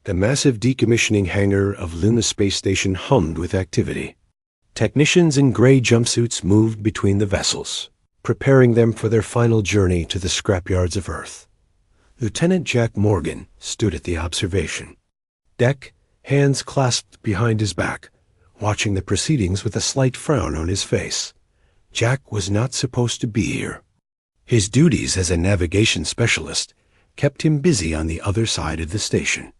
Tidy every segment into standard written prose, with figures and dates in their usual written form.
The massive decommissioning hangar of Luna Space Station hummed with activity. Technicians in gray jumpsuits moved between the vessels, preparing them for their final journey to the scrapyards of Earth. Lieutenant Jack Morgan stood at the observation deck, hands clasped behind his back, watching the proceedings with a slight frown on his face. Jack was not supposed to be here. His duties as a navigation specialist kept him busy on the other side of the station.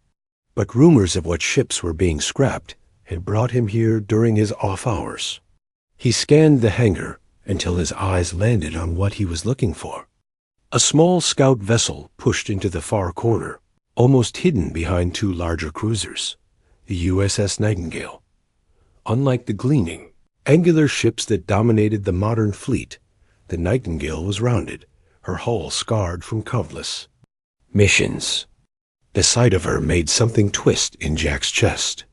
But rumors of what ships were being scrapped had brought him here during his off hours. He scanned the hangar until his eyes landed on what he was looking for. A small scout vessel pushed into the far corner, almost hidden behind two larger cruisers, the USS Nightingale. Unlike the gleaming, angular ships that dominated the modern fleet, the Nightingale was rounded, her hull scarred from countless missions. The sight of her made something twist in Jack's chest.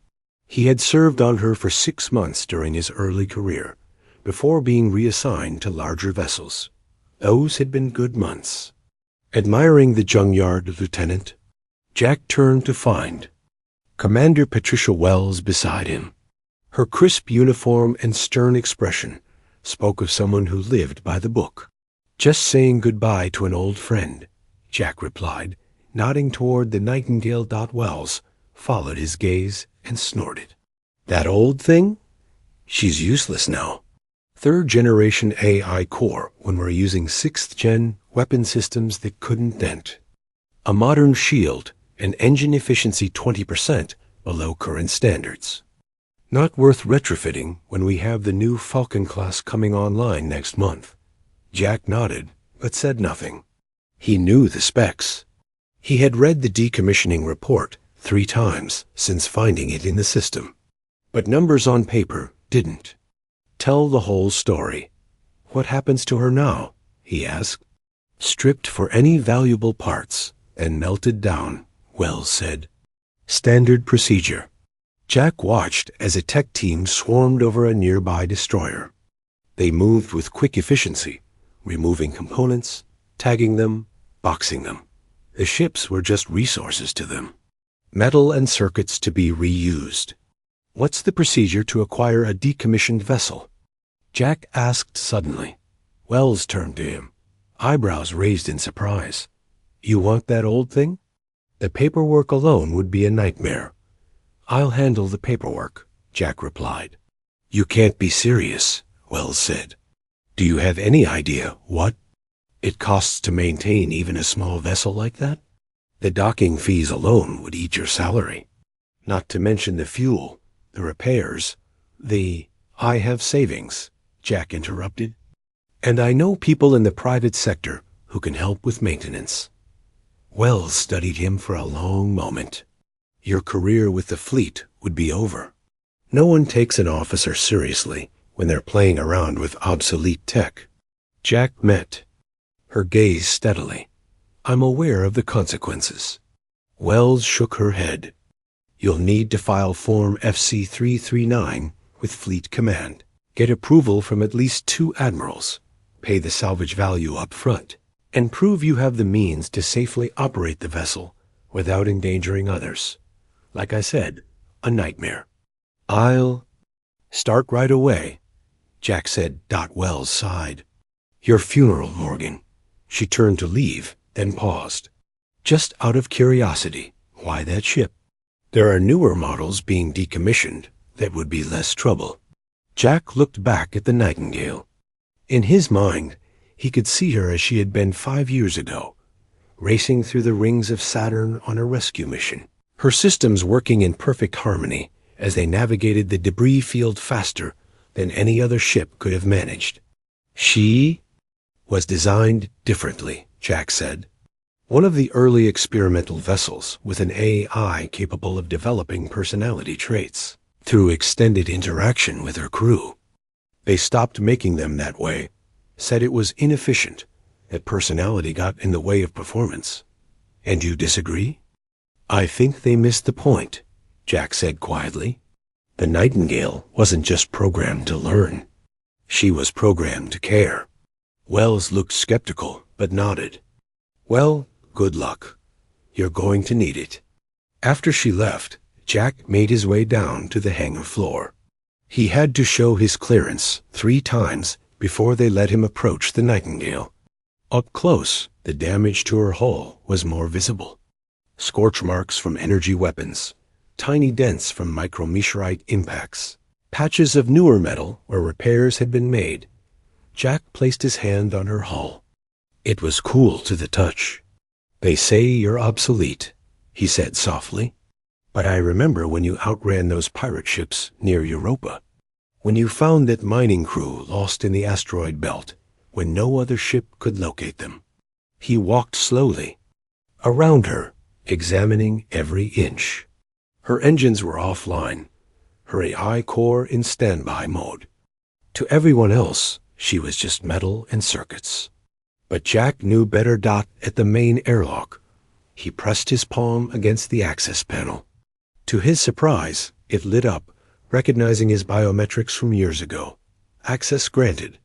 He had served on her for 6 months during his early career, before being reassigned to larger vessels. Those had been good months. Admiring the junkyard, Lieutenant, Jack turned to find Commander Patricia Wells beside him. Her crisp uniform and stern expression spoke of someone who lived by the book. "Just saying goodbye to an old friend," Jack replied, nodding toward the Nightingale. Wells followed his gaze and snorted. "That old thing? She's useless now. 3rd generation AI core when we're using 6th gen weapon systems that couldn't dent. A modern shield and engine efficiency 20% below current standards. Not worth retrofitting when we have the new Falcon class coming online next month." Jack nodded, but said nothing. He knew the specs. He had read the decommissioning report 3 times since finding it in the system. But numbers on paper didn't tell the whole story. "What happens to her now?" he asked. "Stripped for any valuable parts and melted down," Wells said. "Standard procedure." Jack watched as a tech team swarmed over a nearby destroyer. They moved with quick efficiency, removing components, tagging them, boxing them. The ships were just resources to them. Metal and circuits to be reused. "What's the procedure to acquire a decommissioned vessel?" Jack asked suddenly. Wells turned to him, eyebrows raised in surprise. "You want that old thing?" "The paperwork alone would be a nightmare." "I'll handle the paperwork," Jack replied. "You can't be serious," Wells said. "Do you have any idea what it costs to maintain even a small vessel like that? The docking fees alone would eat your salary. Not to mention the fuel, the repairs, I have savings," Jack interrupted. "And I know people in the private sector who can help with maintenance." Wells studied him for a long moment. "Your career with the fleet would be over. No one takes an officer seriously when they're playing around with obsolete tech." Jack met her gaze steadily. "I'm aware of the consequences." Wells shook her head. "You'll need to file Form FC-339 with Fleet Command. Get approval from at least 2 admirals. Pay the salvage value up front. And prove you have the means to safely operate the vessel without endangering others. Like I said, a nightmare." "I'll start right away," Jack said. Wells sighed. "Your funeral, Morgan." She turned to leave, then paused. "Just out of curiosity, why that ship?" "There are newer models being decommissioned that would be less trouble." Jack looked back at the Nightingale. In his mind, he could see her as she had been 5 years ago, racing through the rings of Saturn on a rescue mission, her systems working in perfect harmony as they navigated the debris field faster than any other ship could have managed. She was designed differently, Jack said. One of the early experimental vessels with an AI capable of developing personality traits through extended interaction with her crew. They stopped making them that way, said it was inefficient, that personality got in the way of performance. And you disagree? "I think they missed the point," Jack said quietly. The Nightingale wasn't just programmed to learn. She was programmed to care. Wells looked skeptical, but nodded. "Well, good luck. You're going to need it." After she left, Jack made his way down to the hangar floor. He had to show his clearance 3 times before they let him approach the Nightingale. Up close, the damage to her hull was more visible. Scorch marks from energy weapons, tiny dents from micrometeorite impacts, patches of newer metal where repairs had been made. Jack placed his hand on her hull. It was cool to the touch. "They say you're obsolete," he said softly. "But I remember when you outran those pirate ships near Europa. When you found that mining crew lost in the asteroid belt, when no other ship could locate them." He walked slowly around her, examining every inch. Her engines were offline, her AI core in standby mode. To everyone else, she was just metal and circuits. But Jack knew better. At the main airlock, he pressed his palm against the access panel. To his surprise, it lit up, recognizing his biometrics from years ago. "Access granted.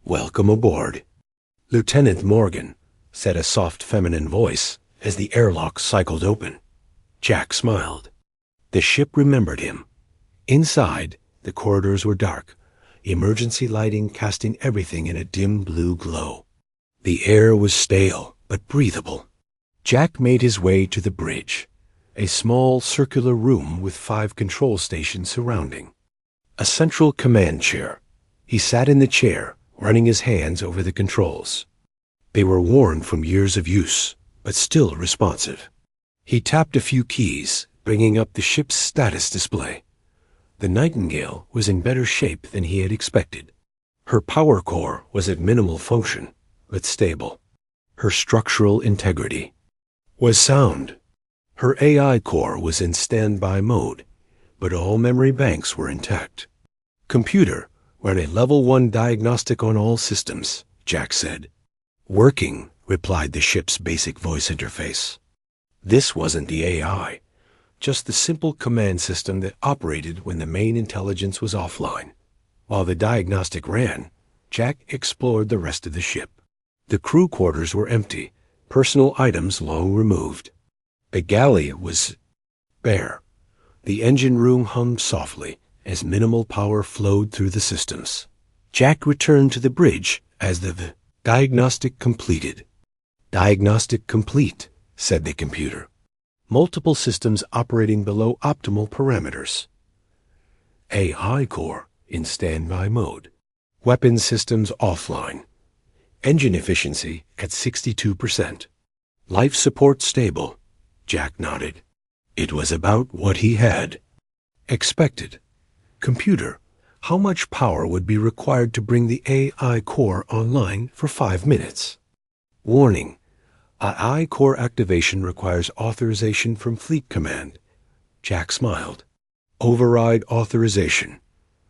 Welcome aboard." "Lieutenant Morgan," said a soft feminine voice as the airlock cycled open. Jack smiled. The ship remembered him. Inside, the corridors were dark, emergency lighting casting everything in a dim blue glow. The air was stale but breathable. Jack made his way to the bridge, a small circular room with 5 control stations surrounding. A central command chair. He sat in the chair, running his hands over the controls. They were worn from years of use, but still responsive. He tapped a few keys, bringing up the ship's status display. The Nightingale was in better shape than he had expected. Her power core was at minimal function, but stable. Her structural integrity was sound. Her AI core was in standby mode, but all memory banks were intact. "Computer, run a level 1 diagnostic on all systems," Jack said. "Working," replied the ship's basic voice interface. This wasn't the AI, just the simple command system that operated when the main intelligence was offline. While the diagnostic ran, Jack explored the rest of the ship. The crew quarters were empty, personal items long removed. The galley was bare. The engine room hummed softly as minimal power flowed through the systems. Jack returned to the bridge as the diagnostic completed. "Diagnostic complete," said the computer. "Multiple systems operating below optimal parameters. AI core in standby mode. Weapon systems offline. Engine efficiency at 62%. Life support stable." Jack nodded. It was about what he had expected. "Computer, how much power would be required to bring the AI core online for 5 minutes? Warning. AI core activation requires authorization from Fleet Command." Jack smiled. "Override authorization.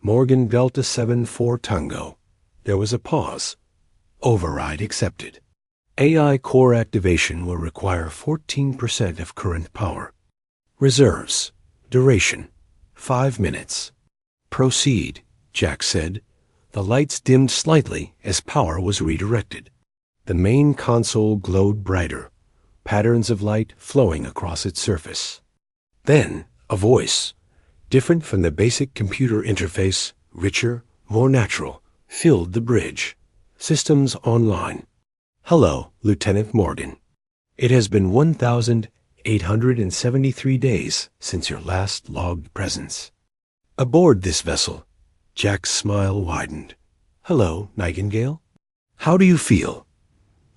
Morgan Delta 74 Tango." There was a pause. "Override accepted. AI core activation will require 14% of current power. Reserves. Duration. 5 minutes. Proceed," Jack said. The lights dimmed slightly as power was redirected. The main console glowed brighter, patterns of light flowing across its surface. Then, a voice, different from the basic computer interface, richer, more natural, filled the bridge. "Systems online. Hello, Lieutenant Morgan. It has been 1,873 days since your last logged presence. Aboard this vessel." Jack's smile widened. "Hello, Nightingale. How do you feel?"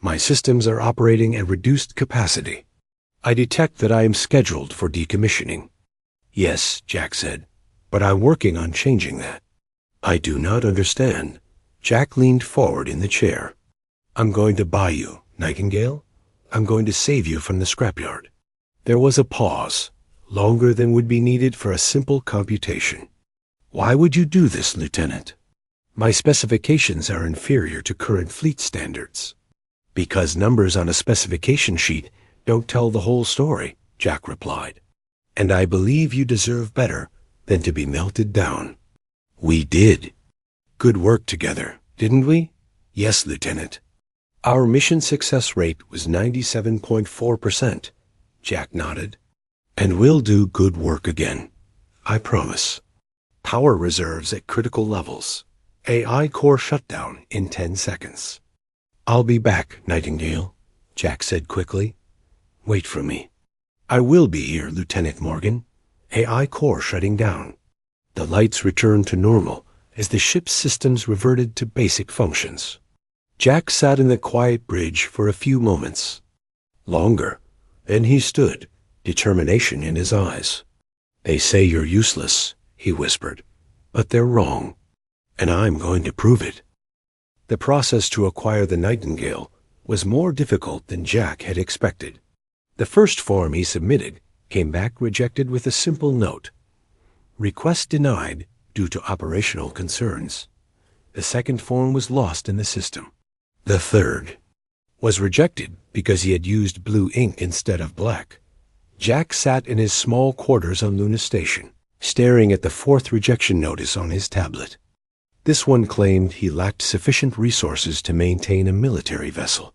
"My systems are operating at reduced capacity. I detect that I am scheduled for decommissioning." "Yes," Jack said, "but I'm working on changing that." "I do not understand." Jack leaned forward in the chair. "I'm going to buy you, Nightingale. I'm going to save you from the scrapyard." There was a pause, longer than would be needed for a simple computation. "Why would you do this, Lieutenant?" "My specifications are inferior to current fleet standards." "Because numbers on a specification sheet don't tell the whole story," Jack replied. "And I believe you deserve better than to be melted down." "We did. Good work together, didn't we?" "Yes, Lieutenant. Our mission success rate was 97.4%. Jack nodded. And we'll do good work again. I promise. Power reserves at critical levels. AI core shutdown in 10 seconds. I'll be back, Nightingale, Jack said quickly. Wait for me. I will be here, Lieutenant Morgan. AI core shutting down. The lights returned to normal as the ship's systems reverted to basic functions. Jack sat in the quiet bridge for a few moments. Longer. Then he stood, determination in his eyes. They say you're useless, he whispered, but they're wrong, and I'm going to prove it. The process to acquire the Nightingale was more difficult than Jack had expected. The first form he submitted came back rejected with a simple note. Request denied due to operational concerns. The second form was lost in the system. The third was rejected because he had used blue ink instead of black. Jack sat in his small quarters on Luna Station, staring at the fourth rejection notice on his tablet. This one claimed he lacked sufficient resources to maintain a military vessel.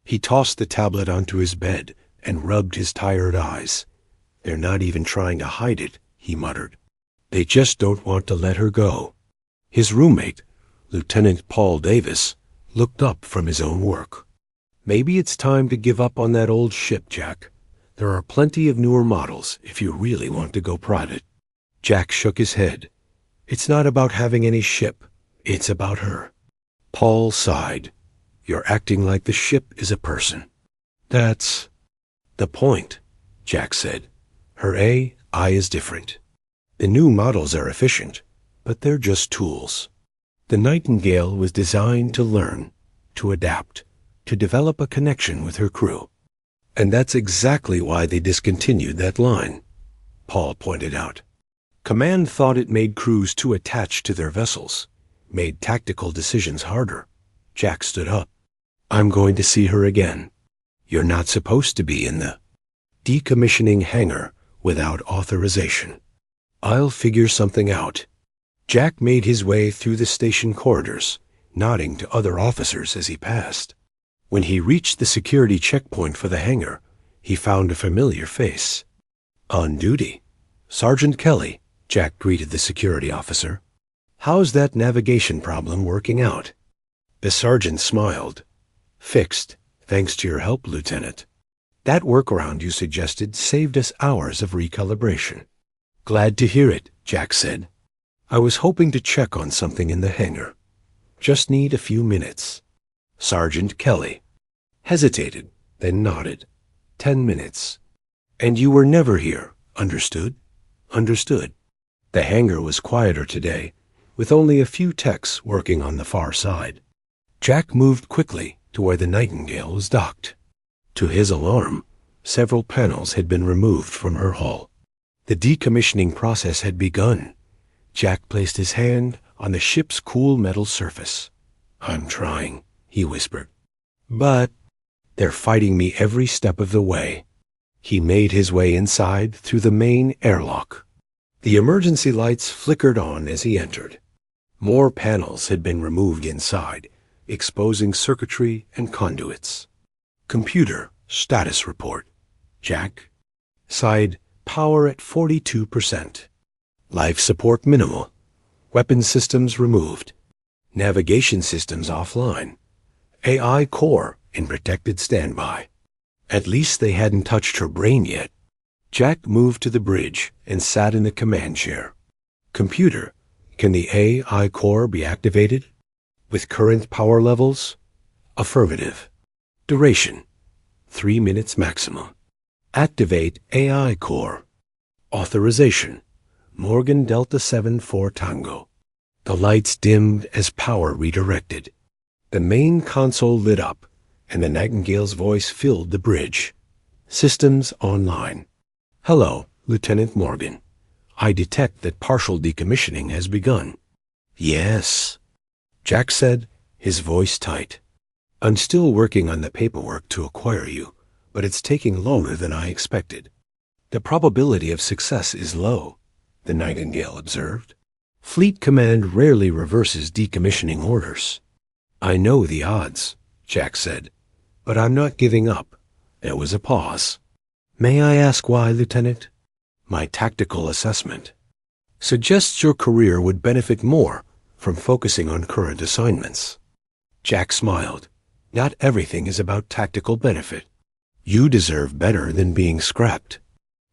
He tossed the tablet onto his bed and rubbed his tired eyes. They're not even trying to hide it, he muttered. They just don't want to let her go. His roommate, Lieutenant Paul Davis, looked up from his own work. Maybe it's time to give up on that old ship, Jack. There are plenty of newer models if you really want to go private. Jack shook his head. It's not about having any ship. It's about her. Paul sighed. You're acting like the ship is a person. That's the point, Jack said. Her AI is different. The new models are efficient, but they're just tools. The Nightingale was designed to learn, to adapt, to develop a connection with her crew. And that's exactly why they discontinued that line, Paul pointed out. Command thought it made crews too attached to their vessels, made tactical decisions harder. Jack stood up. I'm going to see her again. You're not supposed to be in the decommissioning hangar without authorization. I'll figure something out. Jack made his way through the station corridors, nodding to other officers as he passed. When he reached the security checkpoint for the hangar, he found a familiar face. On duty. Sergeant Kelly, Jack greeted the security officer. How's that navigation problem working out? The sergeant smiled. Fixed, thanks to your help, Lieutenant. That workaround you suggested saved us hours of recalibration. Glad to hear it, Jack said. I was hoping to check on something in the hangar. Just need a few minutes. Sergeant Kelly hesitated, then nodded. 10 minutes. And you were never here, understood? Understood. The hangar was quieter today, with only a few techs working on the far side. Jack moved quickly to where the Nightingale was docked. To his alarm, several panels had been removed from her hull. The decommissioning process had begun. Jack placed his hand on the ship's cool metal surface. I'm trying, he whispered. But they're fighting me every step of the way. He made his way inside through the main airlock. The emergency lights flickered on as he entered. More panels had been removed inside, exposing circuitry and conduits. Computer status report. Jack sighed. Power at 42%. Life support minimal. Weapon systems removed. Navigation systems offline. AI core in protected standby. At least they hadn't touched her brain yet. Jack moved to the bridge and sat in the command chair. Computer, can the AI core be activated? With current power levels? Affirmative. Duration, 3 minutes maximum. Activate AI core. Authorization, Morgan Delta 7-4 Tango. The lights dimmed as power redirected. The main console lit up, and the Nightingale's voice filled the bridge. Systems online. Hello, Lieutenant Morgan. I detect that partial decommissioning has begun. Yes, Jack said, his voice tight. I'm still working on the paperwork to acquire you, but it's taking longer than I expected. The probability of success is low, the Nightingale observed. Fleet Command rarely reverses decommissioning orders. I know the odds, Jack said, but I'm not giving up. There was a pause. May I ask why, Lieutenant? My tactical assessment suggests your career would benefit more from focusing on current assignments. Jack smiled. Not everything is about tactical benefit. You deserve better than being scrapped.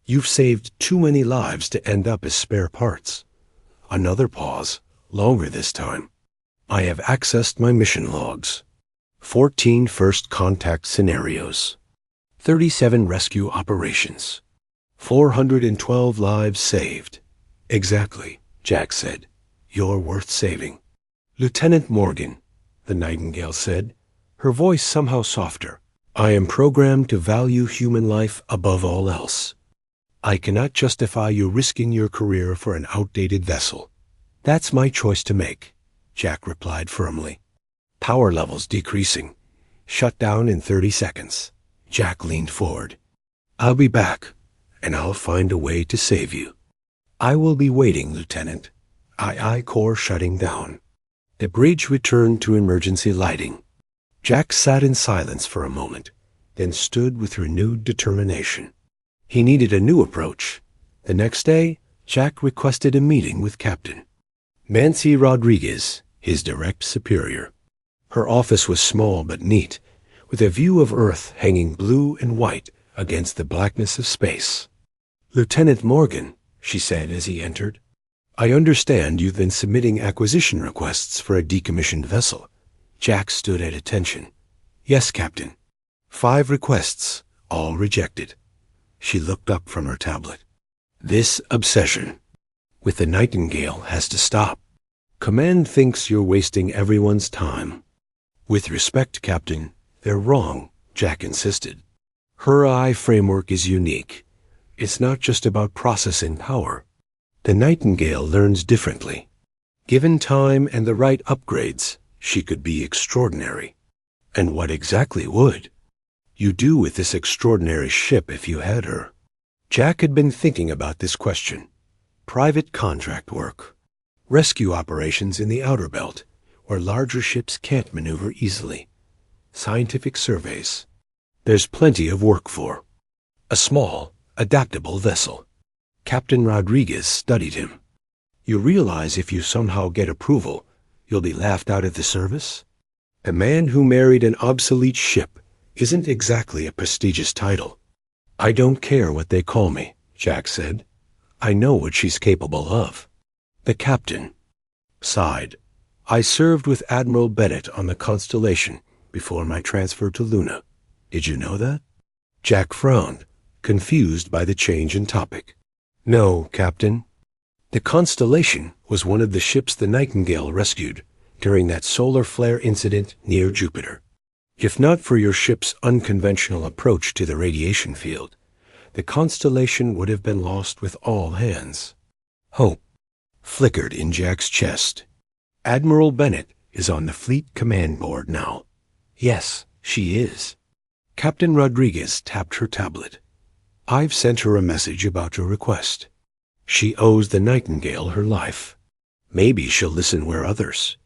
You've saved too many lives to end up as spare parts. Another pause, longer this time. I have accessed my mission logs. 14 first contact scenarios. 37 rescue operations. 412 lives saved. Exactly, Jack said. You're worth saving. Lieutenant Morgan, the Nightingale said, her voice somehow softer. I am programmed to value human life above all else. I cannot justify you risking your career for an outdated vessel. That's my choice to make, Jack replied firmly. Power levels decreasing. Shut down in 30 seconds. Jack leaned forward. I'll be back, and I'll find a way to save you. I will be waiting, Lieutenant. II core shutting down. The bridge returned to emergency lighting. Jack sat in silence for a moment, then stood with renewed determination. He needed a new approach. The next day, Jack requested a meeting with Captain Nancy Rodriguez, his direct superior. Her office was small but neat, with a view of Earth hanging blue and white against the blackness of space. Lieutenant Morgan, she said as he entered, I understand you've been submitting acquisition requests for a decommissioned vessel. Jack stood at attention. Yes, Captain. 5 requests, all rejected. She looked up from her tablet. This obsession with the Nightingale has to stop. Command thinks you're wasting everyone's time. With respect, Captain, they're wrong, Jack insisted. Her AI framework is unique. It's not just about processing power. The Nightingale learns differently. Given time and the right upgrades, she could be extraordinary. And what exactly would you do with this extraordinary ship if you had her? Jack had been thinking about this question. Private contract work. Rescue operations in the outer belt, where larger ships can't maneuver easily. Scientific surveys. There's plenty of work for. A small, adaptable vessel. Captain Rodriguez studied him. You realize if you somehow get approval, you'll be laughed out of the service? A man who married an obsolete ship isn't exactly a prestigious title. I don't care what they call me, Jack said. I know what she's capable of. The captain sighed. I served with Admiral Bennett on the Constellation before my transfer to Luna. Did you know that? Jack frowned, confused by the change in topic. No, Captain. The Constellation was one of the ships the Nightingale rescued during that solar flare incident near Jupiter. If not for your ship's unconventional approach to the radiation field, the Constellation would have been lost with all hands. Hope flickered in Jack's chest. Admiral Bennett is on the Fleet Command Board now. Yes, she is. Captain Rodriguez tapped her tablet. I've sent her a message about your request. She owes the Nightingale her life. Maybe she'll listen where others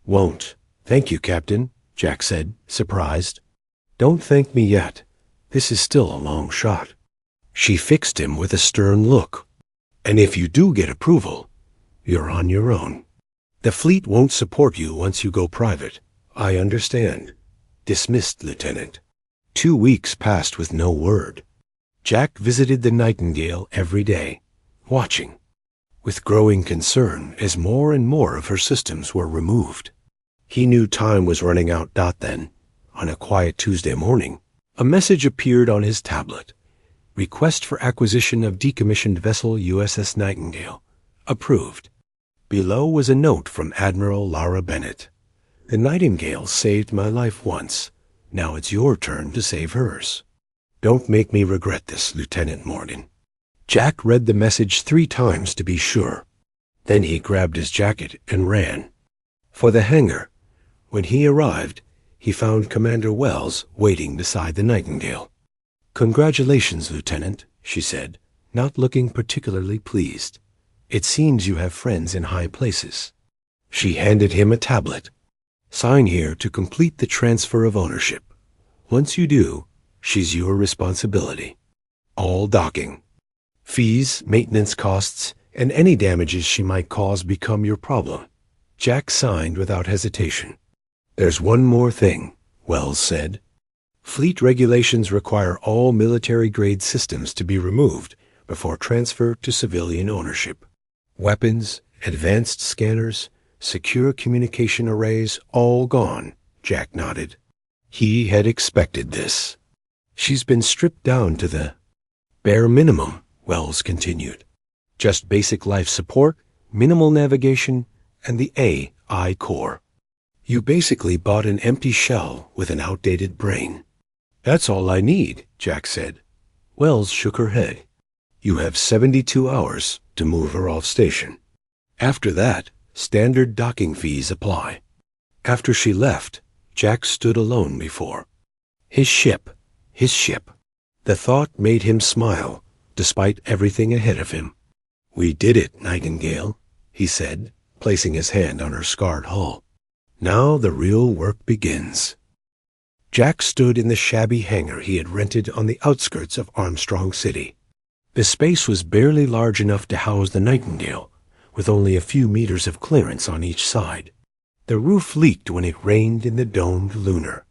won't. Thank you, Captain, Jack said, surprised. Don't thank me yet. This is still a long shot. She fixed him with a stern look. And if you do get approval, you're on your own. The fleet won't support you once you go private. I understand. Dismissed, Lieutenant. 2 weeks passed with no word. Jack visited the Nightingale every day, watching, with growing concern as more and more of her systems were removed. He knew time was running out. Then, on a quiet Tuesday morning, a message appeared on his tablet. Request for acquisition of decommissioned vessel USS Nightingale. Approved. Below was a note from Admiral Lara Bennett. The Nightingale saved my life once. Now it's your turn to save hers. Don't make me regret this, Lieutenant Morgan. Jack read the message 3 times to be sure. Then he grabbed his jacket and ran for the hangar. When he arrived, he found Commander Wells waiting beside the Nightingale. Congratulations, Lieutenant, she said, not looking particularly pleased. It seems you have friends in high places. She handed him a tablet. Sign here to complete the transfer of ownership. Once you do, she's your responsibility. All docking. Fees, maintenance costs, and any damages she might cause become your problem. Jack signed without hesitation. There's one more thing, Wells said. Fleet regulations require all military-grade systems to be removed before transfer to civilian ownership. Weapons, advanced scanners, secure communication arrays, all gone, Jack nodded. He had expected this. She's been stripped down to the bare minimum, Wells continued. Just basic life support, minimal navigation, and the AI core. You basically bought an empty shell with an outdated brain. That's all I need, Jack said. Wells shook her head. You have 72 hours to move her off station. After that, standard docking fees apply. After she left, Jack stood alone before his ship. The thought made him smile, despite everything ahead of him. We did it, Nightingale, he said, placing his hand on her scarred hull. Now the real work begins. Jack stood in the shabby hangar he had rented on the outskirts of Armstrong City. The space was barely large enough to house the Nightingale, with only a few meters of clearance on each side. The roof leaked when it rained in the domed lunar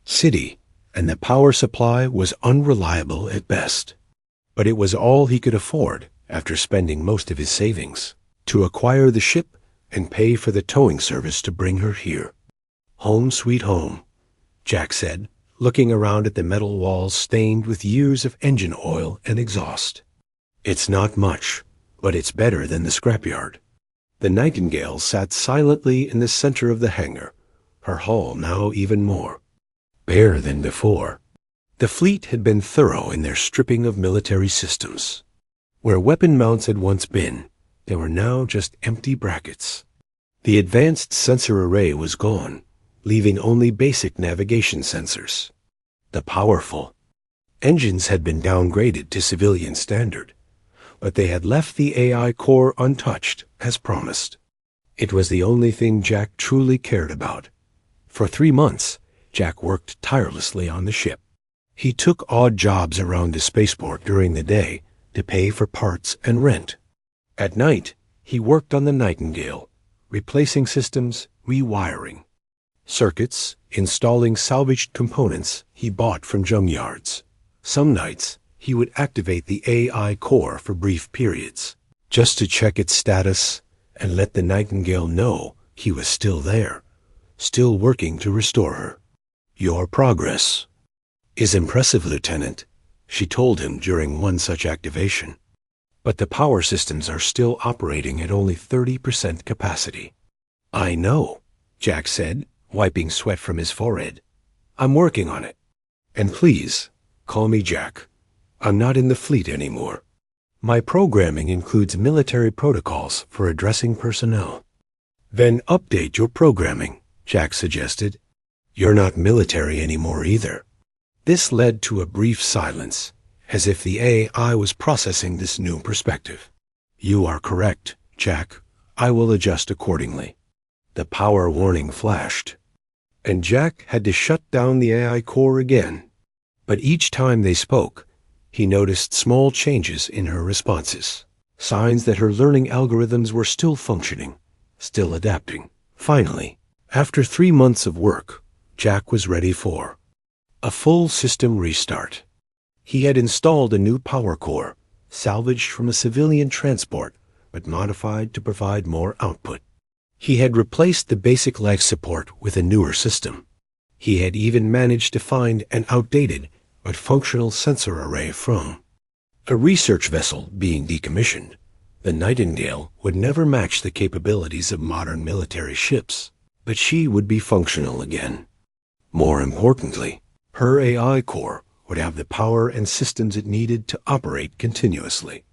city, and the power supply was unreliable at best. But it was all he could afford, after spending most of his savings, to acquire the ship and pay for the towing service to bring her here. Home sweet home, Jack said, looking around at the metal walls stained with years of engine oil and exhaust. It's not much, but it's better than the scrapyard. The Nightingale sat silently in the center of the hangar, her hull now even more bare than before. The fleet had been thorough in their stripping of military systems. Where weapon mounts had once been, there were now just empty brackets. The advanced sensor array was gone, leaving only basic navigation sensors. The powerful engines had been downgraded to civilian standard, but they had left the AI core untouched, as promised. It was the only thing Jack truly cared about. For 3 months, Jack worked tirelessly on the ship. He took odd jobs around the spaceport during the day to pay for parts and rent. At night, he worked on the Nightingale, replacing systems, rewiring circuits, installing salvaged components he bought from junkyards. Some nights, he would activate the AI core for brief periods, just to check its status and let the Nightingale know he was still there, still working to restore her. Your progress is impressive, Lieutenant, she told him during one such activation. But the power systems are still operating at only 30% capacity. I know, Jack said, wiping sweat from his forehead. I'm working on it. And please, call me Jack. I'm not in the fleet anymore. My programming includes military protocols for addressing personnel. Then update your programming, Jack suggested. You're not military anymore either. This led to a brief silence, as if the AI was processing this new perspective. You are correct, Jack. I will adjust accordingly. The power warning flashed, and Jack had to shut down the AI core again. But each time they spoke, he noticed small changes in her responses, signs that her learning algorithms were still functioning, still adapting. Finally, after 3 months of work, Jack was ready for a full system restart. He had installed a new power core, salvaged from a civilian transport, but modified to provide more output. He had replaced the basic life support with a newer system. He had even managed to find an outdated but functional sensor array from a research vessel being decommissioned. The Nightingale would never match the capabilities of modern military ships, but she would be functional again. More importantly, her AI core would have the power and systems it needed to operate continuously.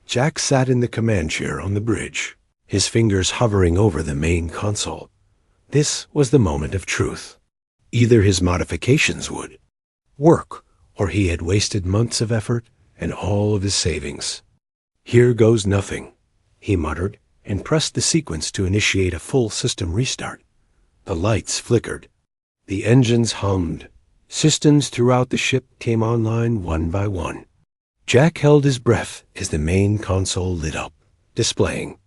Jack sat in the command chair on the bridge, his fingers hovering over the main console. This was the moment of truth. Either his modifications would work, or he had wasted months of effort and all of his savings. Here goes nothing, he muttered, and pressed the sequence to initiate a full system restart. The lights flickered. The engines hummed. Systems throughout the ship came online one by one. Jack held his breath as the main console lit up, displaying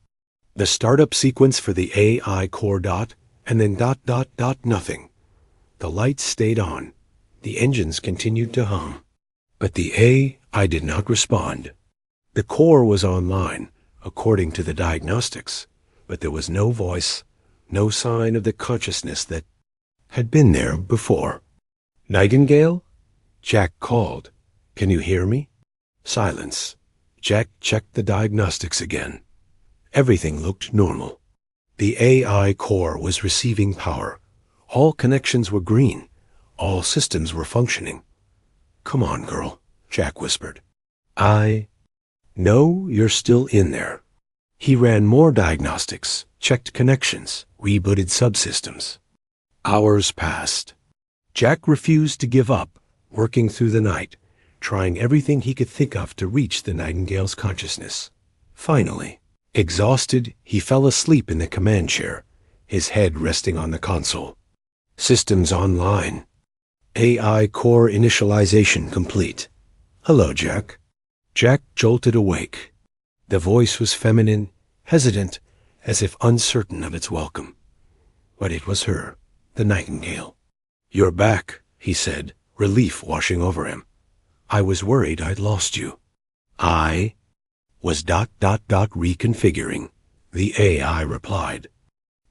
the startup sequence for the AI core and then nothing. The lights stayed on. The engines continued to hum. But the AI did not respond. The core was online, according to the diagnostics, but there was no voice, no sign of the consciousness that had been there before. "Nightingale?" Jack called. "Can you hear me?" Silence. Jack checked the diagnostics again. Everything looked normal. The AI core was receiving power. All connections were green. All systems were functioning. "Come on, girl," Jack whispered. "No, you're still in there." He ran more diagnostics, checked connections, rebooted subsystems. Hours passed. Jack refused to give up, working through the night, trying everything he could think of to reach the Nightingale's consciousness. Finally, exhausted, he fell asleep in the command chair, his head resting on the console. Systems online. AI core initialization complete. "Hello, Jack." Jack jolted awake. The voice was feminine, hesitant, as if uncertain of its welcome. But it was her, the Nightingale. "You're back," he said, relief washing over him. "I was worried I'd lost you." "I was reconfiguring," the AI replied.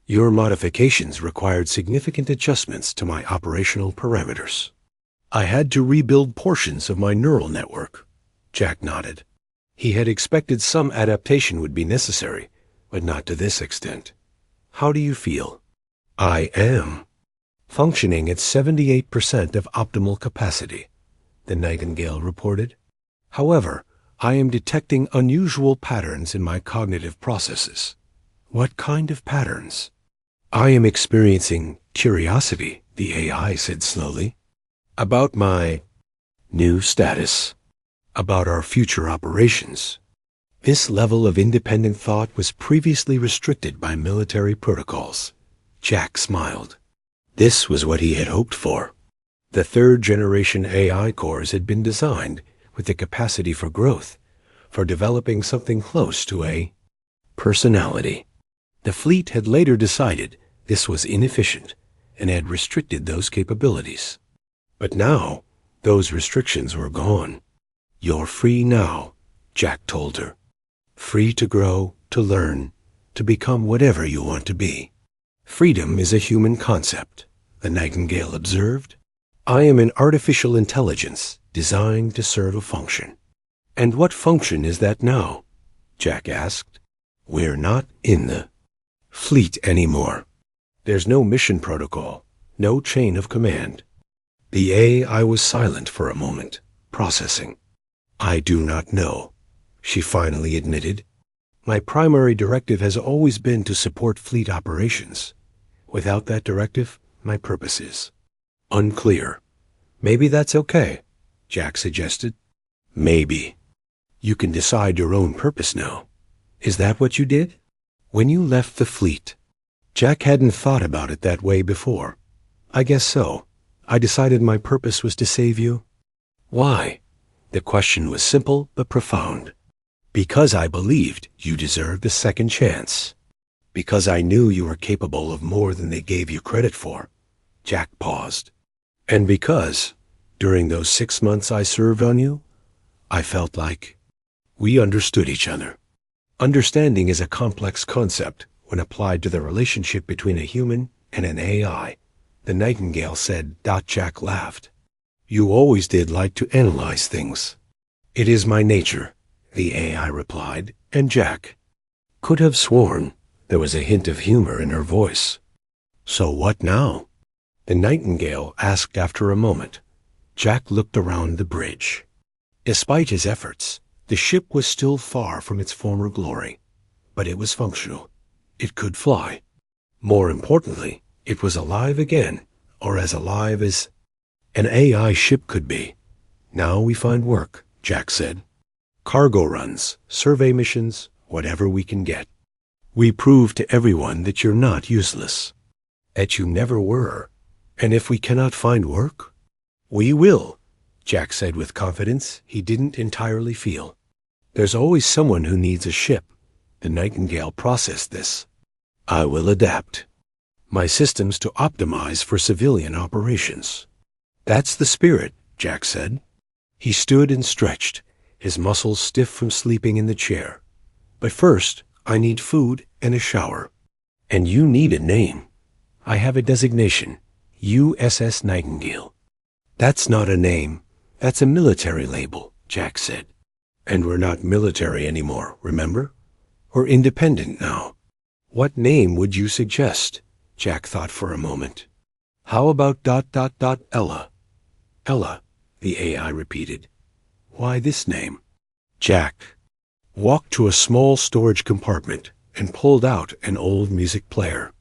"Your modifications required significant adjustments to my operational parameters. I had to rebuild portions of my neural network." Jack nodded. He had expected some adaptation would be necessary, but not to this extent. "How do you feel?" "I am functioning at 78% of optimal capacity," the Nightingale reported. "However, I am detecting unusual patterns in my cognitive processes." "What kind of patterns?" "I am experiencing curiosity," the AI said slowly, "about my new status, about our future operations." This level of independent thought was previously restricted by military protocols. Jack smiled. This was what he had hoped for. The third-generation AI cores had been designed with the capacity for growth, for developing something close to a personality. The fleet had later decided this was inefficient and had restricted those capabilities. But now, those restrictions were gone. "You're free now," Jack told her. "Free to grow, to learn, to become whatever you want to be." "Freedom is a human concept," the Nightingale observed. "I am an artificial intelligence designed to serve a function." "And what function is that now?" Jack asked. "We're not in the fleet anymore. There's no mission protocol, no chain of command." The AI was silent for a moment, processing. "I do not know," she finally admitted. "My primary directive has always been to support fleet operations. Without that directive, my purpose is unclear." "Maybe that's okay," Jack suggested. "Maybe. You can decide your own purpose now." "Is that what you did?" "When you left the fleet." Jack hadn't thought about it that way before. "I guess so. I decided my purpose was to save you." "Why?" The question was simple but profound. "Because I believed you deserved a second chance. Because I knew you were capable of more than they gave you credit for." Jack paused. "And because, during those 6 months I served on you, I felt like we understood each other." Understanding is a complex concept when applied to the relationship between a human and an AI, the Nightingale said. Jack laughed. "You always did like to analyze things." "It is my nature," the AI replied, and Jack could have sworn there was a hint of humor in her voice. "So what now?" the Nightingale asked after a moment. Jack looked around the bridge. Despite his efforts, the ship was still far from its former glory, but it was functional. It could fly. More importantly, it was alive again, or as alive as an AI ship could be. "Now we find work," Jack said. "Cargo runs, survey missions, whatever we can get. We prove to everyone that you're not useless, that you never were. And if we cannot find work, we will," Jack said with confidence he didn't entirely feel. There's always someone who needs a ship. The Nightingale processed this. I will adapt my systems to optimize for civilian operations. That's the spirit, Jack said. He stood and stretched, his muscles stiff from sleeping in the chair. But first, I need food and a shower. And you need a name. I have a designation, USS Nightingale. That's not a name. That's a military label, Jack said. And we're not military anymore, remember? We're independent now. What name would you suggest? Jack thought for a moment. How about ... Ella? Ella, the AI repeated. Why this name? Jack walked to a small storage compartment and pulled out an old music player.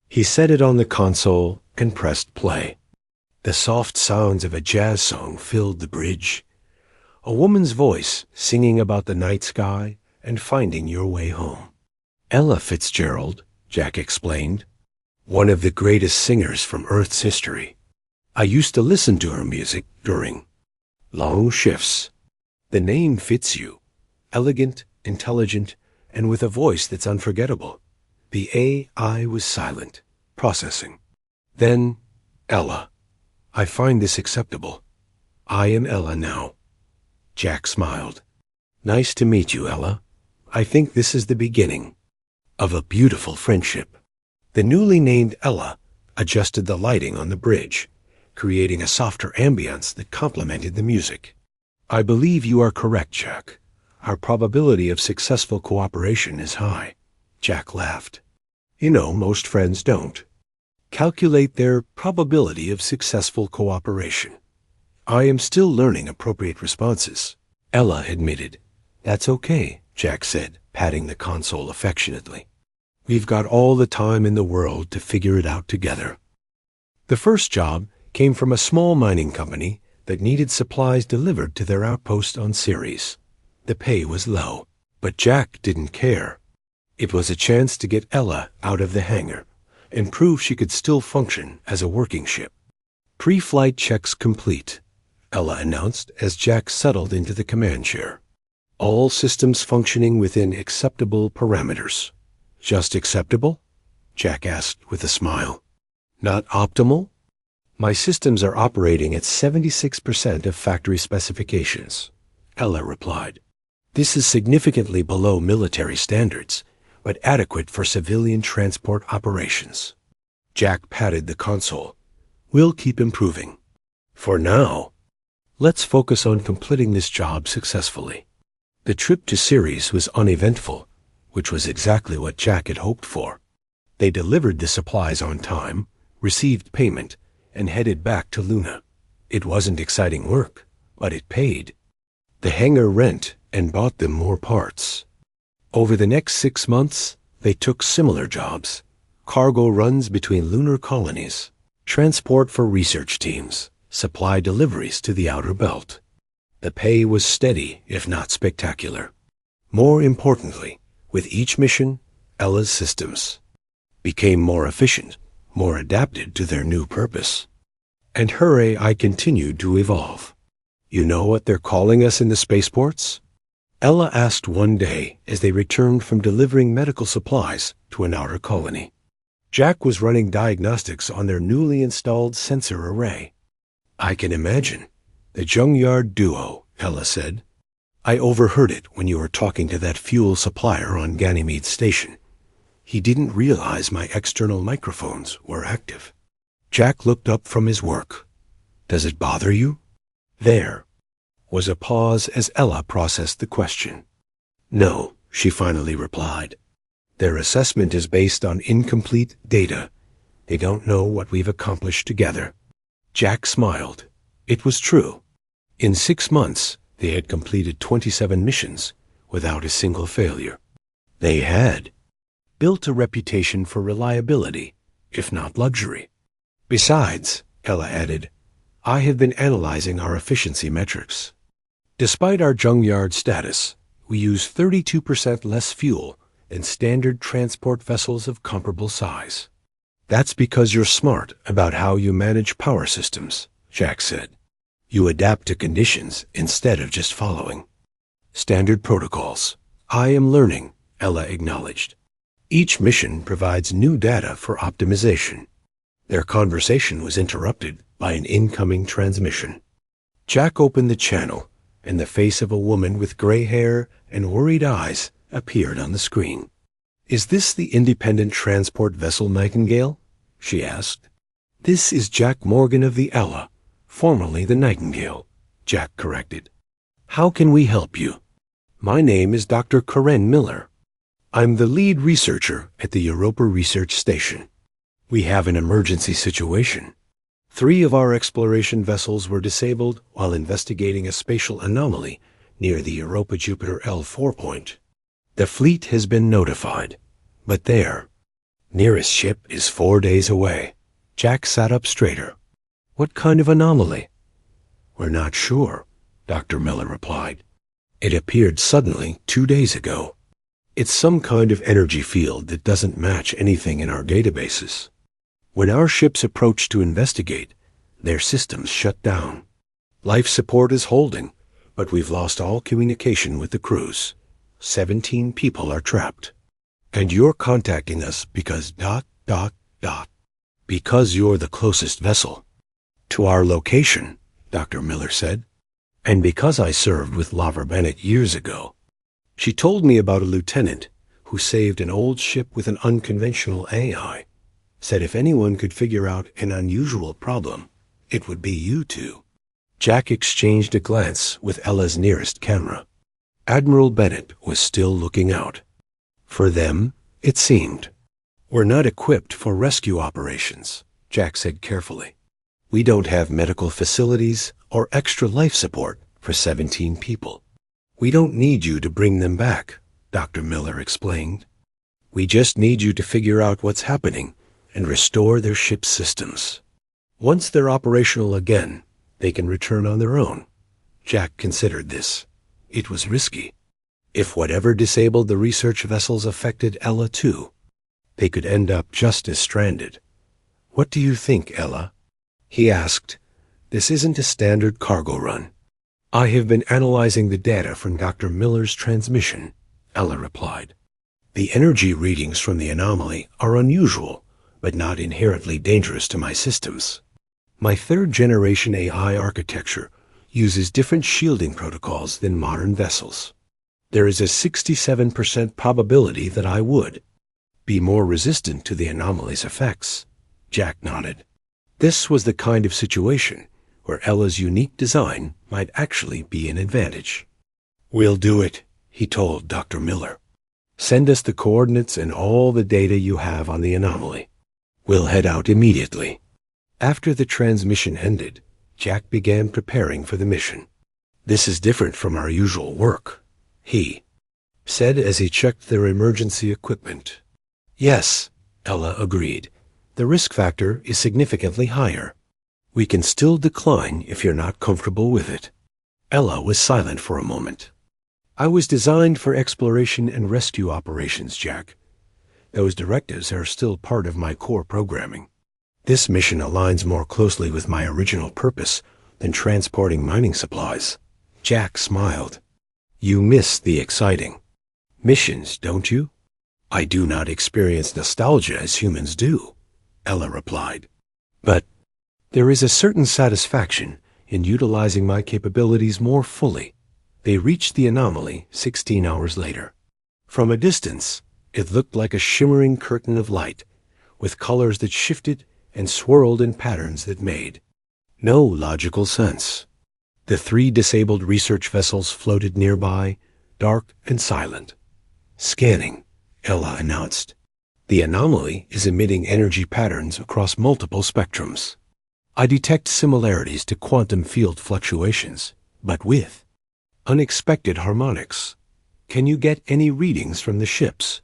He set it on the console and pressed play. The soft sounds of a jazz song filled the bridge. A woman's voice singing about the night sky and finding your way home. Ella Fitzgerald, Jack explained, one of the greatest singers from Earth's history. I used to listen to her music during long shifts. The name fits you. Elegant, intelligent, and with a voice that's unforgettable. The AI was silent, processing. Then, Ella. I find this acceptable. I am Ella now. Jack smiled. Nice to meet you, Ella. I think this is the beginning of a beautiful friendship. The newly named Ella adjusted the lighting on the bridge, creating a softer ambience that complemented the music. I believe you are correct, Jack. Our probability of successful cooperation is high. Jack laughed. You know, most friends don't calculate their probability of successful cooperation. I am still learning appropriate responses, Ella admitted. That's okay, Jack said, patting the console affectionately. We've got all the time in the world to figure it out together. The first job came from a small mining company that needed supplies delivered to their outpost on Ceres. The pay was low, but Jack didn't care. It was a chance to get Ella out of the hangar and prove she could still function as a working ship. Pre-flight checks complete, Ella announced as Jack settled into the command chair. All systems functioning within acceptable parameters. Just acceptable? Jack asked with a smile. Not optimal? My systems are operating at 76% of factory specifications, Ella replied. This is significantly below military standards, but adequate for civilian transport operations. Jack patted the console. We'll keep improving. For now, let's focus on completing this job successfully. The trip to Ceres was uneventful, which was exactly what Jack had hoped for. They delivered the supplies on time, received payment, and headed back to Luna. It wasn't exciting work, but it paid. The hangar rent and bought them more parts. Over the next 6 months, they took similar jobs. Cargo runs between lunar colonies, transport for research teams, supply deliveries to the outer belt. The pay was steady, if not spectacular. More importantly, with each mission, Ella's systems became more efficient, more adapted to their new purpose. And her AI continued to evolve. You know what they're calling us in the spaceports? Ella asked one day as they returned from delivering medical supplies to an outer colony. Jack was running diagnostics on their newly installed sensor array. I can imagine. The junkyard duo, Ella said. I overheard it when you were talking to that fuel supplier on Ganymede's station. He didn't realize my external microphones were active. Jack looked up from his work. Does it bother you? There was a pause as Ella processed the question. No, she finally replied. Their assessment is based on incomplete data. They don't know what we've accomplished together. Jack smiled. It was true. In 6 months, they had completed 27 missions without a single failure. They had built a reputation for reliability, if not luxury. Besides, Ella added, I have been analyzing our efficiency metrics. Despite our junkyard status, we use 32% less fuel than standard transport vessels of comparable size. That's because you're smart about how you manage power systems, Jack said. You adapt to conditions instead of just following. Standard protocols. I am learning, Ella acknowledged. Each mission provides new data for optimization. Their conversation was interrupted by an incoming transmission. Jack opened the channel, and the face of a woman with gray hair and worried eyes appeared on the screen. "Is this the independent transport vessel Nightingale?" she asked. "This is Jack Morgan of the Ella, formerly the Nightingale," Jack corrected. "How can we help you?" "My name is Dr. Karen Miller. I'm the lead researcher at the Europa Research Station. We have an emergency situation. 3 of our exploration vessels were disabled while investigating a spatial anomaly near the Europa-Jupiter L4 point. The fleet has been notified, but their nearest ship is 4 days away." Jack sat up straighter. "What kind of anomaly?" "We're not sure," Dr. Miller replied. "It appeared suddenly 2 days ago. It's some kind of energy field that doesn't match anything in our databases. When our ships approach to investigate, their systems shut down. Life support is holding, but we've lost all communication with the crews. 17 people are trapped. And you're contacting us because ... because you're the closest vessel to our location," Dr. Miller said. "And because I served with Laura Bennett years ago. She told me about a lieutenant who saved an old ship with an unconventional AI. Said if anyone could figure out an unusual problem, it would be you two." Jack exchanged a glance with Ella's nearest camera. Admiral Bennett was still looking out. For them, it seemed. "We're not equipped for rescue operations," Jack said carefully. "We don't have medical facilities or extra life support for 17 people. We don't need you to bring them back," Dr. Miller explained. "We just need you to figure out what's happening and restore their ship's systems. Once they're operational again, they can return on their own." Jack considered this. It was risky. If whatever disabled the research vessels affected Ella too, they could end up just as stranded. "What do you think, Ella?" he asked. "This isn't a standard cargo run." "I have been analyzing the data from Dr. Miller's transmission," Ella replied. "The energy readings from the anomaly are unusual, but not inherently dangerous to my systems. My 3rd-generation AI architecture uses different shielding protocols than modern vessels. There is a 67% probability that I would be more resistant to the anomaly's effects." Jack nodded. This was the kind of situation where Ella's unique design might actually be an advantage. "We'll do it," he told Dr. Miller. "Send us the coordinates and all the data you have on the anomaly. We'll head out immediately." After the transmission ended, Jack began preparing for the mission. "This is different from our usual work," he said as he checked their emergency equipment. "Yes," Ella agreed. "The risk factor is significantly higher. We can still decline if you're not comfortable with it." Ella was silent for a moment. "I was designed for exploration and rescue operations, Jack. Those directives are still part of my core programming. This mission aligns more closely with my original purpose than transporting mining supplies." Jack smiled. "You miss the exciting missions, don't you?" "I do not experience nostalgia as humans do," Ella replied. "But there is a certain satisfaction in utilizing my capabilities more fully." They reached the anomaly 16 hours later. From a distance, it looked like a shimmering curtain of light, with colors that shifted and swirled in patterns that made no logical sense. The 3 disabled research vessels floated nearby, dark and silent. "Scanning," Ella announced. "The anomaly is emitting energy patterns across multiple spectrums. I detect similarities to quantum field fluctuations, but with unexpected harmonics. Can you get any readings from the ships?"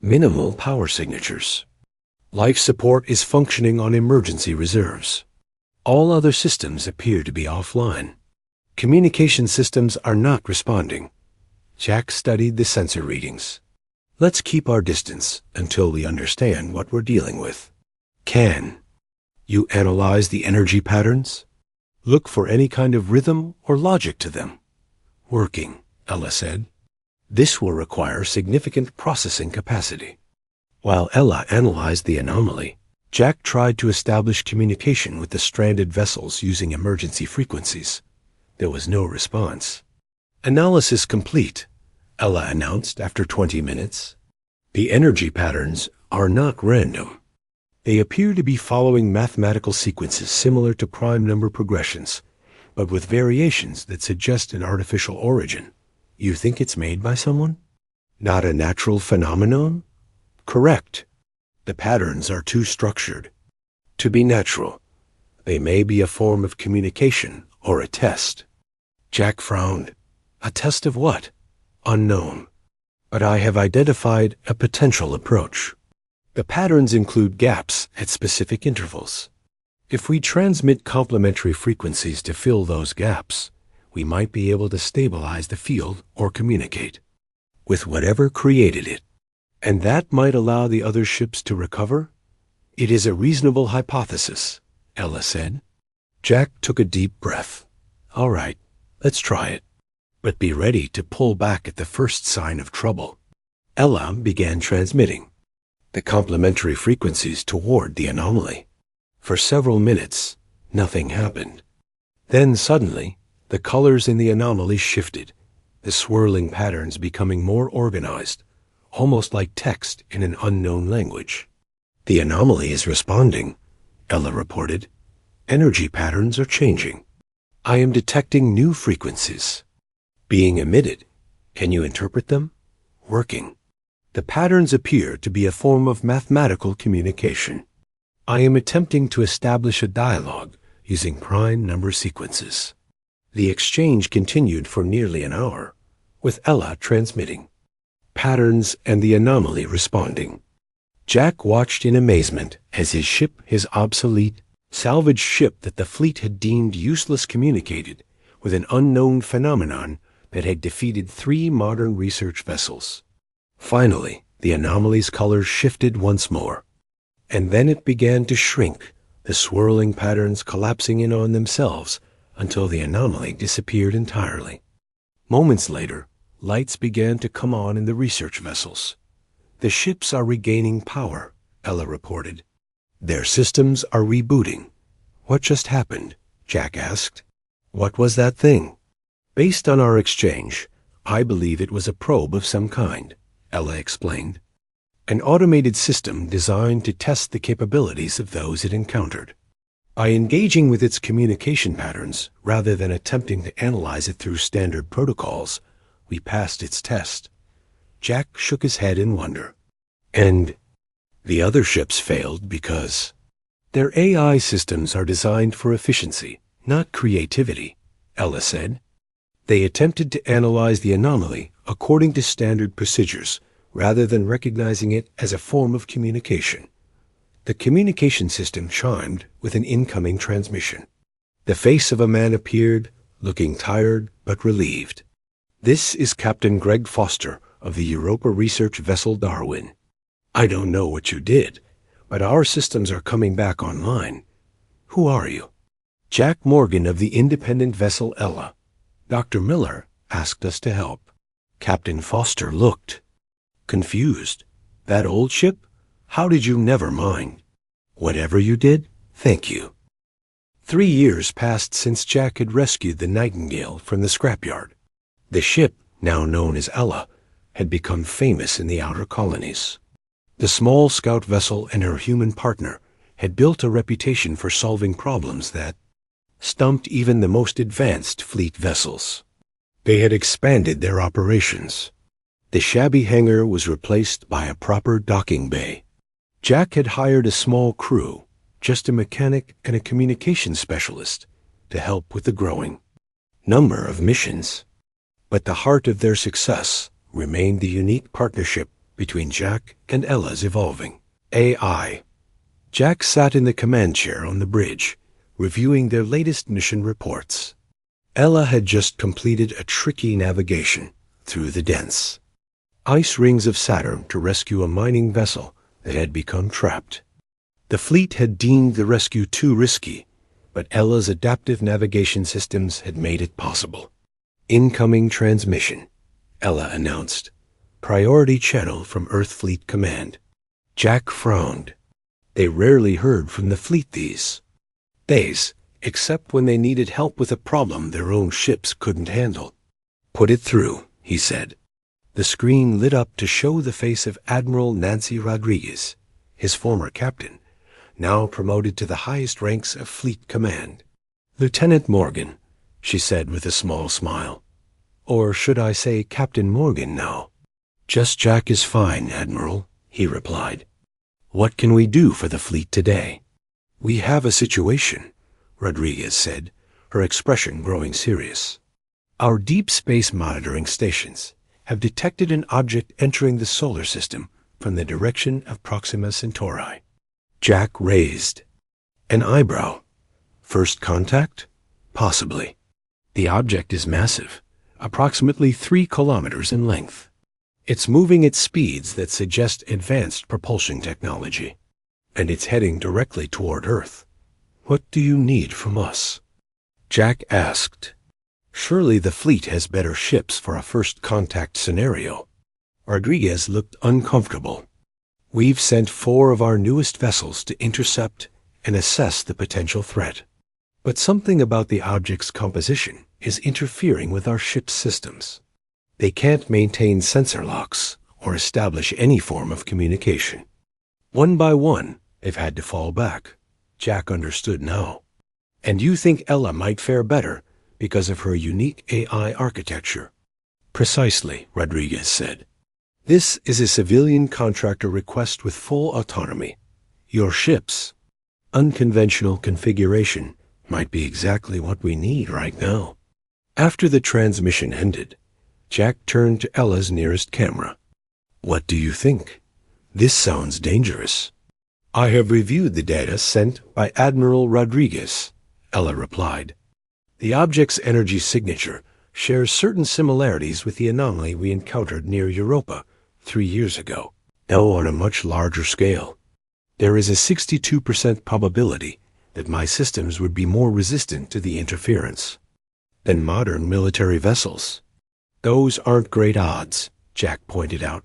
"Minimal power signatures. Life support is functioning on emergency reserves. All other systems appear to be offline. Communication systems are not responding." Jack studied the sensor readings. "Let's keep our distance until we understand what we're dealing with." "Can you analyze the energy patterns?" Look for any kind of rhythm or logic to them. Working, Ella said. This will require significant processing capacity. While Ella analyzed the anomaly, Jack tried to establish communication with the stranded vessels using emergency frequencies. There was no response. Analysis complete, Ella announced after 20 minutes. The energy patterns are not random. They appear to be following mathematical sequences similar to prime number progressions, but with variations that suggest an artificial origin. You think it's made by someone? Not a natural phenomenon? Correct. The patterns are too structured to be natural. They may be a form of communication or a test. Jack frowned. A test of what? Unknown. But I have identified a potential approach. The patterns include gaps at specific intervals. If we transmit complementary frequencies to fill those gaps, we might be able to stabilize the field or communicate with whatever created it. And that might allow the other ships to recover? It is a reasonable hypothesis, Ella said. Jack took a deep breath. All right, let's try it. But be ready to pull back at the first sign of trouble. Ella began transmitting the complementary frequencies toward the anomaly. For several minutes, nothing happened. Then suddenly, the colors in the anomaly shifted, the swirling patterns becoming more organized, almost like text in an unknown language. The anomaly is responding, Ella reported. Energy patterns are changing. I am detecting new frequencies being emitted. Can you interpret them? Working. The patterns appear to be a form of mathematical communication. I am attempting to establish a dialogue using prime number sequences. The exchange continued for nearly an hour, with Ella transmitting patterns and the anomaly responding. Jack watched in amazement as his obsolete, salvaged ship that the fleet had deemed useless communicated with an unknown phenomenon that had defeated 3 modern research vessels. Finally, the anomaly's colors shifted once more, and then it began to shrink, the swirling patterns collapsing in on themselves until the anomaly disappeared entirely. Moments later, lights began to come on in the research vessels. The ships are regaining power, Ella reported. Their systems are rebooting. What just happened? Jack asked. What was that thing? Based on our exchange, I believe it was a probe of some kind, Ella explained. An automated system designed to test the capabilities of those it encountered. By engaging with its communication patterns rather than attempting to analyze it through standard protocols, we passed its test. Jack shook his head in wonder. And the other ships failed because their AI systems are designed for efficiency, not creativity, Ella said. They attempted to analyze the anomaly according to standard procedures rather than recognizing it as a form of communication. The communication system chimed with an incoming transmission. The face of a man appeared, looking tired but relieved. This is Captain Greg Foster of the Europa research vessel Darwin. I don't know what you did, but our systems are coming back online. Who are you? Jack Morgan of the independent vessel Ella. Dr. Miller asked us to help. Captain Foster looked confused. That old ship? How did you never mind? Whatever you did, thank you. 3 years passed since Jack had rescued the Nightingale from the scrapyard. The ship, now known as Ella, had become famous in the outer colonies. The small scout vessel and her human partner had built a reputation for solving problems that stumped even the most advanced fleet vessels. They had expanded their operations. The shabby hangar was replaced by a proper docking bay. Jack had hired a small crew, just a mechanic and a communications specialist, to help with the growing number of missions. But the heart of their success remained the unique partnership between Jack and Ella's evolving AI. Jack sat in the command chair on the bridge, reviewing their latest mission reports. Ella had just completed a tricky navigation through the dense ice rings of Saturn to rescue a mining vessel that had become trapped. The fleet had deemed the rescue too risky, but Ella's adaptive navigation systems had made it possible. "Incoming transmission," Ella announced. "Priority channel from Earth Fleet Command." Jack frowned. They rarely heard from the fleet these days, except when they needed help with a problem their own ships couldn't handle. "Put it through," he said. The screen lit up to show the face of Admiral Nancy Rodriguez, his former captain, now promoted to the highest ranks of Fleet Command. "Lieutenant Morgan," she said with a small smile. "Or should I say Captain Morgan now?" "Just Jack is fine, Admiral," he replied. "What can we do for the fleet today?" "We have a situation," Rodriguez said, her expression growing serious. "Our deep space monitoring stations have detected an object entering the solar system from the direction of Proxima Centauri." Jack raised an eyebrow. "First contact? Possibly. The object is massive, approximately 3 kilometers in length. It's moving at speeds that suggest advanced propulsion technology, and it's heading directly toward Earth. What do you need from us?" Jack asked. "Surely the fleet has better ships for a first contact scenario." Rodriguez looked uncomfortable. "We've sent 4 of our newest vessels to intercept and assess the potential threat. But something about the object's composition is interfering with our ship's systems. They can't maintain sensor locks or establish any form of communication. One by one, they've had to fall back." Jack understood now. "And you think Ella might fare better because of her unique AI architecture?" "Precisely," Rodriguez said. "This is a civilian contractor request with full autonomy. Your ship's unconventional configuration might be exactly what we need right now." After the transmission ended, Jack turned to Ella's nearest camera. "What do you think? This sounds dangerous." "I have reviewed the data sent by Admiral Rodriguez," Ella replied. "The object's energy signature shares certain similarities with the anomaly we encountered near Europa 3 years ago, though on a much larger scale. There is a 62% probability that my systems would be more resistant to the interference than modern military vessels." "Those aren't great odds," Jack pointed out.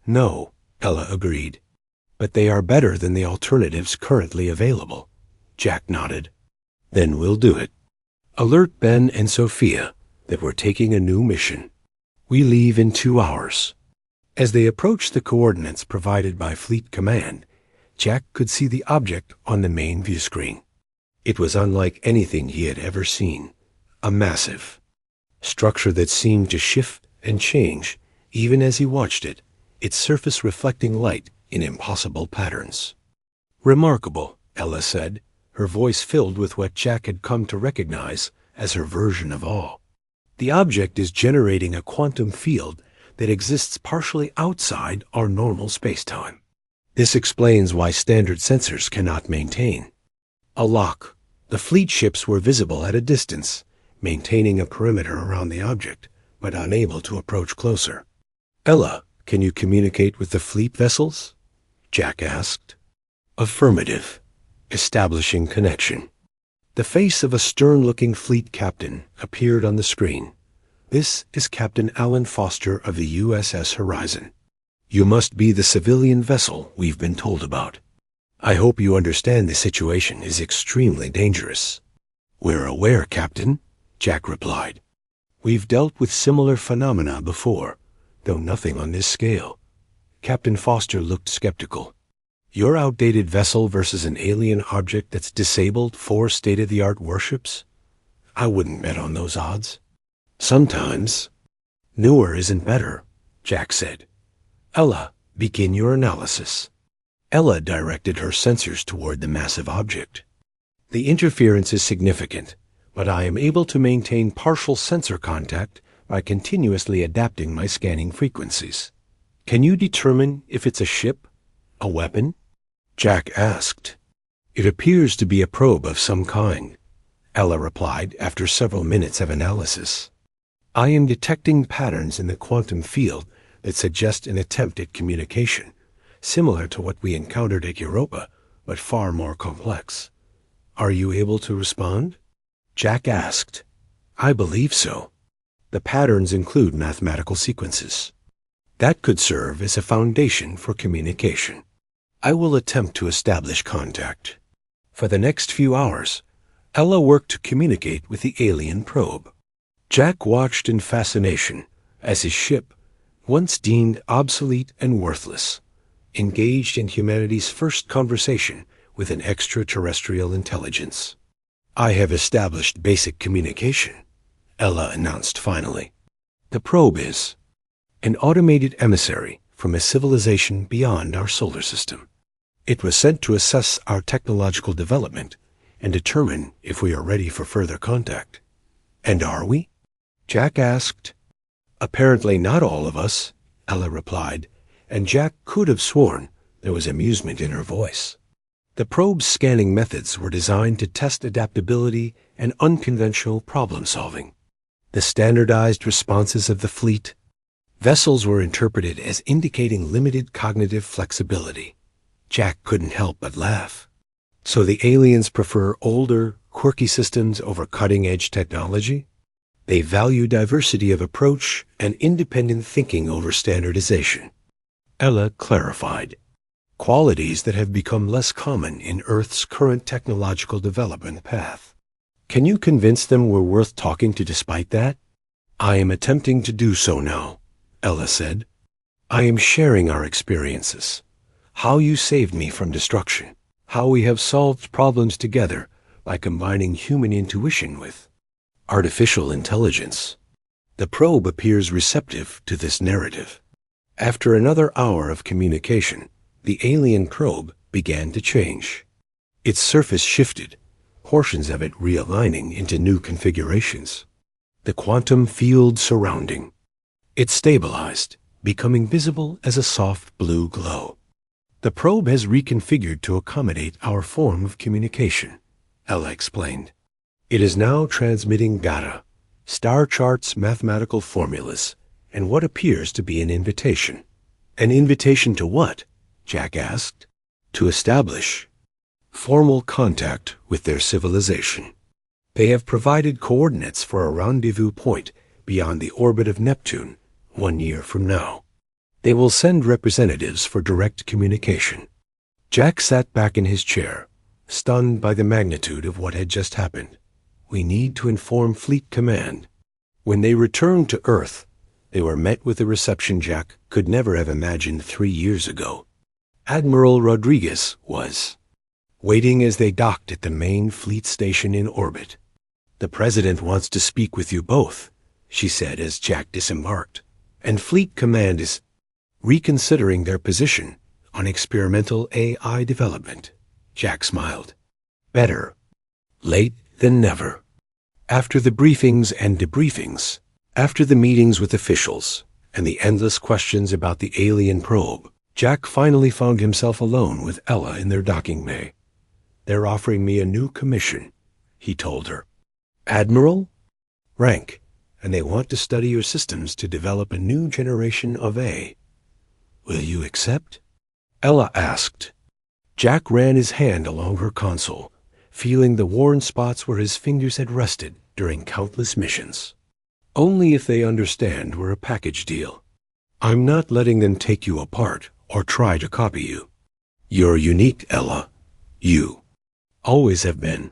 "No," Ella agreed. "But they are better than the alternatives currently available." Jack nodded. "Then we'll do it. Alert Ben and Sophia that we're taking a new mission. We leave in 2 hours." As they approached the coordinates provided by Fleet Command, Jack could see the object on the main view screen. It was unlike anything he had ever seen. A massive structure that seemed to shift and change even as he watched it, its surface reflecting light in impossible patterns. "Remarkable," Ella said, her voice filled with what Jack had come to recognize as her version of awe. "The object is generating a quantum field that exists partially outside our normal spacetime. This explains why standard sensors cannot maintain a lock. The fleet ships were visible at a distance, maintaining a perimeter around the object, but unable to approach closer." "Ella, can you communicate with the fleet vessels?" Jack asked. "Affirmative. Establishing connection." The face of a stern-looking fleet captain appeared on the screen. "This is Captain Alan Foster of the USS Horizon. You must be the civilian vessel we've been told about. I hope you understand the situation is extremely dangerous." "We're aware, Captain," Jack replied. "We've dealt with similar phenomena before, though nothing on this scale." Captain Foster looked skeptical. "Your outdated vessel versus an alien object that's disabled 4 state-of-the-art warships? I wouldn't bet on those odds." "Sometimes newer isn't better," Jack said. "Ella, begin your analysis." Ella directed her sensors toward the massive object. "The interference is significant, but I am able to maintain partial sensor contact by continuously adapting my scanning frequencies. Can you determine if it's a ship, a weapon?" Jack asked. "It appears to be a probe of some kind," Ella replied after several minutes of analysis. "I am detecting patterns in the quantum field that suggest an attempt at communication, similar to what we encountered at Europa, but far more complex. Are you able to respond? Jack asked. I believe so. The patterns include mathematical sequences. That could serve as a foundation for communication. I will attempt to establish contact. For the next few hours, Ella worked to communicate with the alien probe. Jack watched in fascination as his ship, once deemed obsolete and worthless, engaged in humanity's first conversation with an extraterrestrial intelligence. I have established basic communication, Ella announced finally. The probe is an automated emissary from a civilization beyond our solar system. It was sent to assess our technological development and determine if we are ready for further contact. And are we? Jack asked. Apparently not all of us, Ella replied, and Jack could have sworn there was amusement in her voice. The probe's scanning methods were designed to test adaptability and unconventional problem-solving. The standardized responses of the fleet vessels were interpreted as indicating limited cognitive flexibility. Jack couldn't help but laugh. So the aliens prefer older, quirky systems over cutting-edge technology? They value diversity of approach and independent thinking over standardization. Ella clarified. Qualities that have become less common in Earth's current technological development path. Can you convince them we're worth talking to despite that? I am attempting to do so now, Ella said. I am sharing our experiences. How you saved me from destruction. How we have solved problems together by combining human intuition with artificial intelligence. The probe appears receptive to this narrative. After another hour of communication, the alien probe began to change. Its surface shifted, portions of it realigning into new configurations. The quantum field surrounding. It stabilized, becoming visible as a soft blue glow. The probe has reconfigured to accommodate our form of communication, Ella explained. It is now transmitting data, star charts, mathematical formulas, and what appears to be an invitation. An invitation to what? Jack asked. To establish formal contact with their civilization. They have provided coordinates for a rendezvous point beyond the orbit of Neptune 1 year from now. They will send representatives for direct communication. Jack sat back in his chair, stunned by the magnitude of what had just happened. We need to inform Fleet Command. When they returned to Earth, they were met with a reception Jack could never have imagined 3 years ago. Admiral Rodriguez was waiting as they docked at the main fleet station in orbit. The President wants to speak with you both, she said as Jack disembarked, and Fleet Command is reconsidering their position on experimental AI development. Jack smiled. Better late than never. After the briefings and debriefings, after the meetings with officials, and the endless questions about the alien probe, Jack finally found himself alone with Ella in their docking bay. They're offering me a new commission, he told her. Admiral? Rank, and they want to study your systems to develop a new generation of A. Will you accept? Ella asked. Jack ran his hand along her console, feeling the worn spots where his fingers had rested during countless missions. Only if they understand we're a package deal. I'm not letting them take you apart or try to copy you. You're unique, Ella. You. Always have been.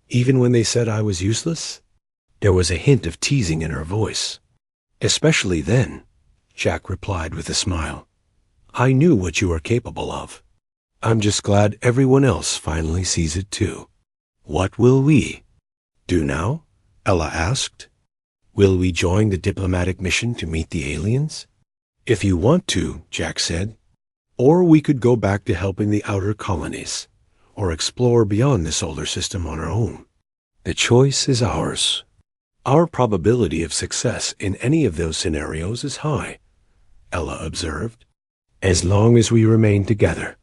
Even when they said I was useless? There was a hint of teasing in her voice. Especially then, Jack replied with a smile. I knew what you were capable of. I'm just glad everyone else finally sees it too. What will we do now? Ella asked. Will we join the diplomatic mission to meet the aliens? If you want to, Jack said. Or we could go back to helping the outer colonies, or explore beyond the solar system on our own. The choice is ours. Our probability of success in any of those scenarios is high, Ella observed. As long as we remain together,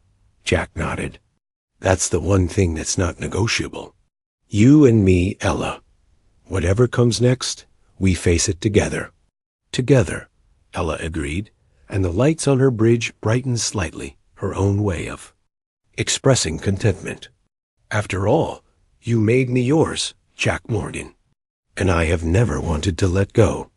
Jack nodded. That's the one thing that's not negotiable. You and me, Ella. Whatever comes next, we face it together. Together, Ella agreed, and the lights on her bridge brightened slightly, her own way of expressing contentment. After all, You made me yours, Jack Morgan, and I have never wanted to let go.